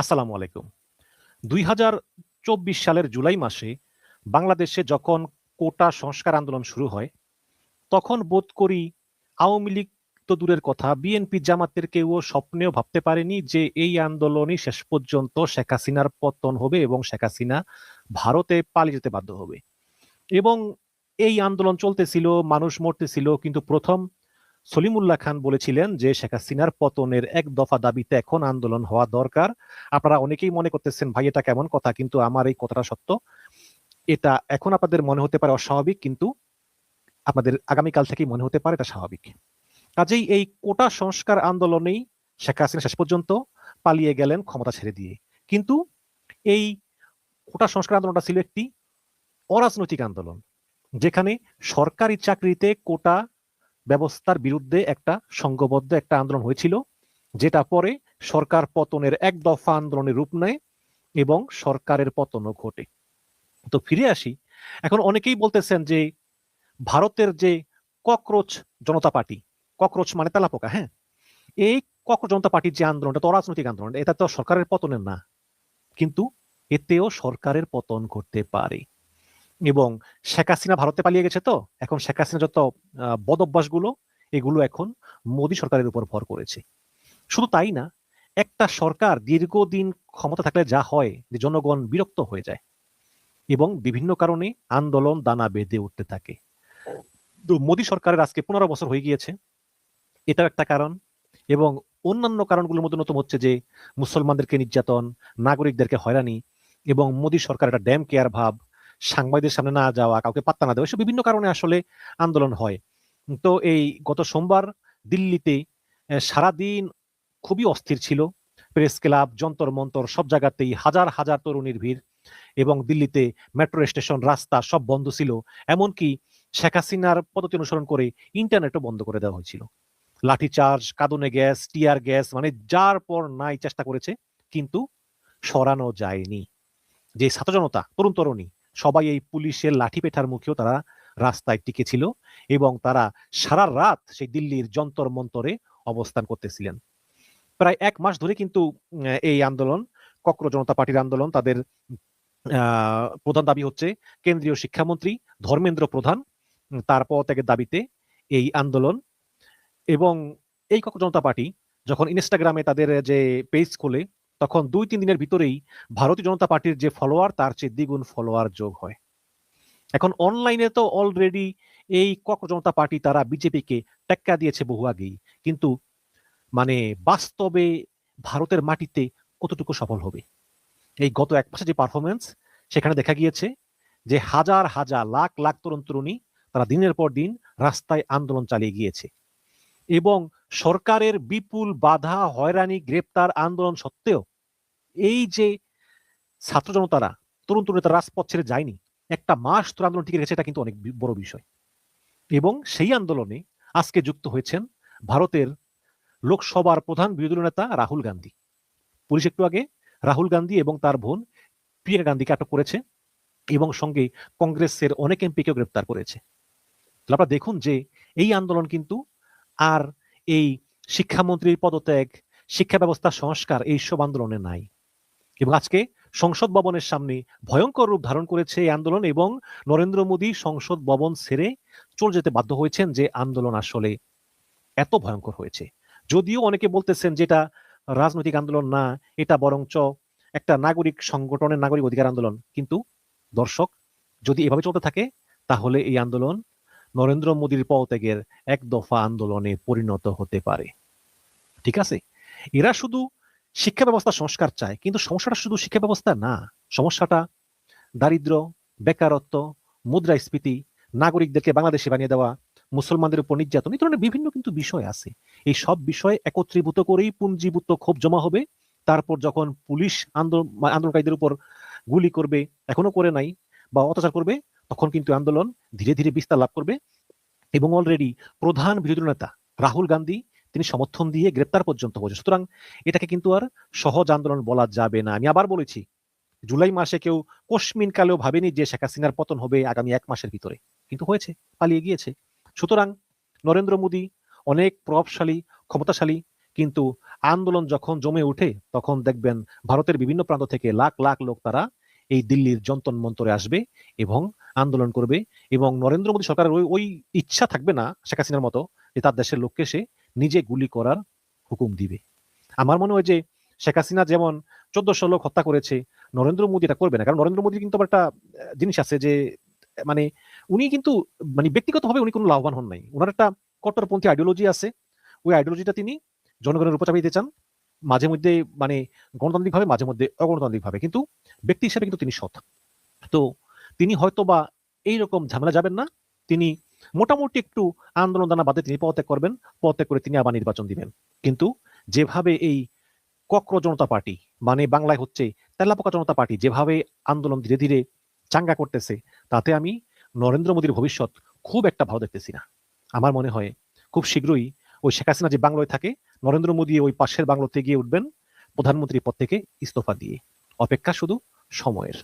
আসসালামু আলাইকুম। ২০২৪ সালের জুলাই মাসে বাংলাদেশে যখন কোটা সংস্কার আন্দোলন শুরু হয়, তখন বোধ করি আওয়ামী লীগ তো দূরের কথা, বিএনপি জামাতের কেউও স্বপ্নেও ভাবতে পারেনি যে এই আন্দোলনই শেষ পর্যন্ত শেখ হাসিনার পতন হবে এবং শেখ হাসিনা ভারতে পালিয়ে যেতে বাধ্য হবে। এবং এই আন্দোলন চলতেছিল, মানুষ মরতেছিল, কিন্তু প্রথম সলিমুল্লাহ খান বলেছিলেন যে শেখ হাসিনার পতনের এক দফা দাবিতে এখন আন্দোলন হওয়া দরকার। আপনারা অনেকেই মনে করতেছেন ভাই এটা কেমন কথা, কিন্তু আমার এই কথাটা সত্য। এটা এখন আপনাদের মনে হতে পারে অস্বাভাবিক, কিন্তু আপনাদের আগামীকাল থেকেই মনে হতে পারে এটা স্বাভাবিক। কাজেই এই কোটা সংস্কার আন্দোলনেই শেখ হাসিনা শেষ পর্যন্ত পালিয়ে গেলেন ক্ষমতা ছেড়ে দিয়ে। কিন্তু এই কোটা সংস্কার আন্দোলনটা ছিল একটি অরাজনৈতিক আন্দোলন, যেখানে সরকারি চাকরিতে কোটা ব্যবস্থার বিরুদ্ধে একটা সংঘবদ্ধ একটা আন্দোলন হয়েছিল, যেটা পরে সরকার পতনের এক দফা আন্দোলনের রূপ নেয় এবং সরকারের পতনও ঘটে। তো ফিরে আসি, এখন অনেকেই বলতেছেন যে ভারতের যে ককরোচ জনতা পার্টি, ককরোচ মানে তেলাপোকা, হ্যাঁ, এই ককরোচ জনতা পার্টির যে আন্দোলনটা তো অরাজনৈতিক আন্দোলন, এটা তো সরকারের পতনের না, কিন্তু এতেও সরকারের পতন ঘটতে পারে। এবং শেখ হাসিনা ভারতে পালিয়ে গেছে, তো এখন শেখ হাসিনা যত বদ অভ্যাসগুলো, এগুলো এখন মোদী সরকারের উপর ভর করেছে। শুধু তাই না, একটা সরকার দীর্ঘদিন ক্ষমতা থাকলে যা হয় যে জনগণ বিরক্ত হয়ে যায় এবং বিভিন্ন কারণে আন্দোলন দানা বেঁধে উঠতে থাকে। তো মোদী সরকারের আজকে 15 বছর হয়ে গিয়েছে, এটাও একটা কারণ। এবং অন্যান্য কারণগুলোর মধ্যে অন্যতম হচ্ছে যে মুসলমানদেরকে নির্যাতন, নাগরিকদেরকে হয়রানি, এবং মোদী সরকার একটা ড্যাম কেয়ার ভাব, সাংবাদিকদের সামনে না যাওয়া, কাউকে পাত্তা না দেওয়া, এসব বিভিন্ন কারণে আসলে আন্দোলন হয়। তো এই গত সোমবার দিল্লিতে সারাদিন খুবই অস্থির ছিল। প্রেস ক্লাব, যন্তর মন্তর সব জায়গাতেই হাজার হাজার তরুণীর ভিড়, এবং দিল্লিতে মেট্রো স্টেশন, রাস্তা সব বন্ধ ছিল। এমনকি শেখ হাসিনার পদ্ধতি অনুসরণ করে ইন্টারনেটও বন্ধ করে দেওয়া হয়েছিল। লাঠিচার্জ, কাঁদুনে গ্যাস, টিয়ার গ্যাস, মানে যার পর নাই চেষ্টা করেছে, কিন্তু সরানো যায়নি। যে ছাত্র জনতা, তরুণ তরুণী, সবাই এই পুলিশের লাঠি পেঠার মুখেও তারা রাস্তায় টিকে ছিল, এবং তারা সারা রাত সেই দিল্লির যন্তর মন্তরে অবস্থান করতেছিলেন। প্রায় 1 মাস ধরে কিন্তু এই আন্দোলন, ককরোচ জনতা পার্টির আন্দোলন, তাদের প্রধান দাবি হচ্ছে কেন্দ্রীয় শিক্ষামন্ত্রী ধর্মেন্দ্র প্রধান তার পদত্যাগের দাবিতে এই আন্দোলন। এবং এই ককরোচ জনতা পার্টি যখন ইনস্টাগ্রামে তাদের যে পেজ খোলে, তখন 2-3 দিনের ভিতরেই ভারতীয় জনতা পার্টির যে ফলোয়ার তার চেয়ে দ্বিগুণ ফলোয়ার যোগ হয়। এখন অনলাইনে তো অলরেডি এই ককরোচ জনতা পার্টি তারা বিজেপিকে টেক্কা দিয়েছে বহু আগেই, কিন্তু মানে বাস্তবে ভারতের মাটিতে কতটুকু সফল হবে? এই গত 1 মাসে যে পারফরমেন্স, সেখানে দেখা গিয়েছে যে হাজার হাজার লাখ লাখ তরুণ তরুণী তারা দিনের পর দিন রাস্তায় আন্দোলন চালিয়ে গিয়েছে, এবং সরকারের বিপুল বাধা, হয়রানি, গ্রেপ্তার, আন্দোলন সত্ত্বেও এই যে ছাত্র জনতারা, তরুণ তরুণী তারা রাজপথ ছেড়ে যায়নি, 1 মাস ধরে আন্দোলন টিকে রেখেছে, এটা কিন্তু অনেক বড় বিষয়। এবং সেই আন্দোলনে আজকে যুক্ত হয়েছেন ভারতের লোকসভার প্রধান বিরোধী দলীয় নেতা রাহুল গান্ধী। পুলিশ একটু আগে রাহুল গান্ধী এবং তার বোন প্রিয়াঙ্কা গান্ধীকে আটক করেছে, এবং সঙ্গে কংগ্রেসের অনেক এমপিকেও গ্রেপ্তার করেছে। আপনারা দেখুন যে এই আন্দোলন কিন্তু আর এই শিক্ষামন্ত্রীর পদত্যাগ, শিক্ষা ব্যবস্থা সংস্কার, এইসব আন্দোলনে নাই। এবং আজকে সংসদ ভবনের সামনে ভয়ঙ্কর রূপ ধারণ করেছে এই আন্দোলন, এবং নরেন্দ্র মোদী সংসদ ভবন ছেড়ে চলে যেতে বাধ্য হয়েছেন, যে আন্দোলন আসলে এত ভয়ঙ্কর হয়েছে। যদিও অনেকে বলতেছেন যে এটা রাজনৈতিক আন্দোলন না, এটা বরঞ্চ একটা নাগরিক সংগঠনের নাগরিক অধিকার আন্দোলন, কিন্তু দর্শক, যদি এভাবে চলতে থাকে তাহলে এই আন্দোলন নরেন্দ্র মোদীর পদত্যাগের এক দফা আন্দোলনে পরিণত হতে পারে। ঠিক আছে, এরা শুধু শিক্ষা ব্যবস্থা সংস্কার চায়, কিন্তু সমস্যাটা শুধু শিক্ষা ব্যবস্থা না, সমস্যাটা দারিদ্র, বেকারত্ব, মুদ্রাস্ফীতি, নাগরিকদেরকে বাংলাদেশে বানিয়ে দেওয়া, মুসলমানদের উপর নির্যাতন, এই ধরনের বিভিন্ন কিন্তু বিষয় আছে। এই সব বিষয় একত্রীভূত করেই পুঞ্জীভূত ক্ষোভ জমা হবে। তারপর যখন পুলিশ আন্দোলনকারীদের উপর গুলি করবে, এখনো করে নাই, বা অত্যাচার করবে, তখন কিন্তু আন্দোলন ধীরে ধীরে বিস্তার লাভ করবে। এবং অলরেডি প্রধান বিরোধী নেতা রাহুল গান্ধী তিনি সমর্থন দিয়ে গ্রেপ্তার পর্যন্ত হয়েছে। সুতরাং এটাকে কিন্তু আর সহজ আন্দোলন বলা যাবে না। আমি আবার বলেছি, জুলাই মাসে কেউ কশমিন কালেও ভাবেনি যে শেখ হাসিনার পতন হবে আগামী 1 মাসের ভিতরে, কিন্তু হয়েছে, পালিয়ে গিয়েছে। সুতরাং নরেন্দ্র মোদী অনেক প্রভাবশালী, ক্ষমতাশালী, কিন্তু আন্দোলন যখন জমে উঠে তখন দেখবেন ভারতের বিভিন্ন প্রান্ত থেকে লাখ লাখ লোক তারা এই দিল্লির যন্তর মন্তরে আসবে এবং আন্দোলন করবে, এবং নরেন্দ্র মোদী সরকারের ওই ওই ইচ্ছা থাকবে না শেখ হাসিনার মতো যে তার দেশের লোককে সে নিজে গুলি করার হুকুম দিবে। আমার মনে হয় যে শেখ হাসিনা যেমন 1400 লোক হত্যা করেছে, নরেন্দ্র মোদী এটা করবে না। কারণ নরেন্দ্র মোদীর কিন্তু আবার একটা জিনিস আছে যে মানে উনি কিন্তু মানে ব্যক্তিগতভাবে উনি কোনো লাভবান হন নাই, ওনার একটা কট্টরপন্থী আইডিওলজি আছে। ওই আইডিওলজিটা তিনি জনগণের উপর চাপিয়ে দিতে চান, মাঝে মধ্যে মানে গণতান্ত্রিক ভাবে, মাঝে মধ্যে অগণতান্ত্রিক ভাবে, কিন্তু ব্যক্তি হিসেবে কিন্তু তিনি সৎ। তো তিনি হয়তো বা এইরকম ঝামেলা যাবেন না, তিনি মোটামুটি একটু আন্দোলন দানা বাদে তিনি পদত্যাগ করবেন, পদত্যাগ করে তিনি আবার নির্বাচন দিবেন। কিন্তু যেভাবে এই কক্র জনতা পার্টি, মানে বাংলায় হচ্ছে তেলাপোকা জনতা পার্টি, যেভাবে আন্দোলন ধীরে ধীরে চাঙ্গা করতেছে, তাতে আমি নরেন্দ্র মোদীর ভবিষ্যৎ খুব একটা ভালো দেখতেছি না। আমার মনে হয় খুব শীঘ্রই ওই শেখ হাসিনা যে বাংলায় থাকে, নরেন্দ্র মোদী ওই পাশের বাংলোতে গিয়ে উঠবেন প্রধানমন্ত্রী পদ থেকে ইস্তফা দিয়ে। অপেক্ষা শুধু সময়ের।